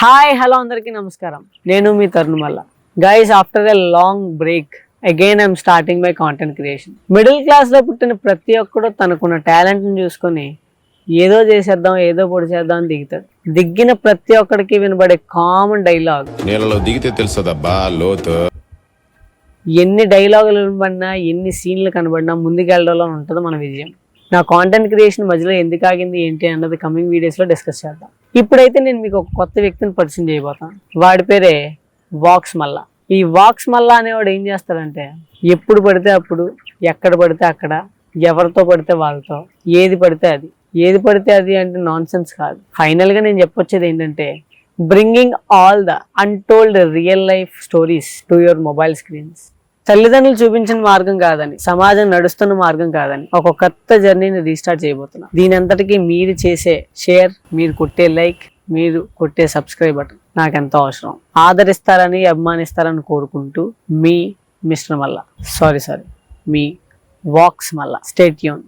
Hi hello అందరికీ నమస్కారం. నేను మీ తరుణ్ మల్ల. Guys, after a long break again I'm starting my content creation. Middle క్లాస్లో పుట్టిన ప్రతి ఒక్కడు తనకున్న టాలెంట్ని చూసుకొని ఏదో చేసేద్దాం ఏదో పొడి చేద్దాం అని దిగుతాడు. దిగిన ప్రతి ఒక్కడికి వినబడే కామన్ డైలాగ్, నీళ్ళలో దిగితే తెలుస్తుందబ్బా లోతు. ఎన్ని డైలాగులు వినబడినా ఎన్ని సీన్లు కనబడినా ముందుకెళ్ళడంలో ఉంటుంది మన విజయం. నా కాంటెంట్ క్రియేషన్ మధ్యలో ఎందుకు ఆగింది ఏంటి అన్నది కమింగ్ వీడియోస్లో డిస్కస్ చేద్దాం. ఇప్పుడైతే నేను మీకు ఒక కొత్త వ్యక్తిని పరిచయం చేయబోతాను. వాడి పేరే వాక్స్ మల్లా. ఈ వాక్స్ మల్లా అనేవాడు ఏం చేస్తాడంటే, ఎప్పుడు పడితే అప్పుడు, ఎక్కడ పడితే అక్కడ, ఎవరితో పడితే వాళ్ళతో, ఏది పడితే అది అంటే నాన్ సెన్స్ కాదు. ఫైనల్గా నేను చెప్పొచ్చేది ఏంటంటే, bringing all the untold real life stories to your mobile screens. తల్లిదండ్రులు చూపించిన మార్గం కాదని, సమాజం నడుస్తున్న మార్గం కాదని ఒక కొత్త జర్నీని రీస్టార్ట్ చేయబోతున్నా. దీని అంతటికీ మీరు చేసే షేర్, మీరు కొట్టే లైక్, మీరు కొట్టే సబ్స్క్రైబ్ బటన్ నాకెంతో అవసరం. ఆదరిస్తారని, అభిమానిస్తారని కోరుకుంటూ మీ మిస్టర్ మల్లా, సారీ మీ వాక్స్ మల్లా. Stay tune.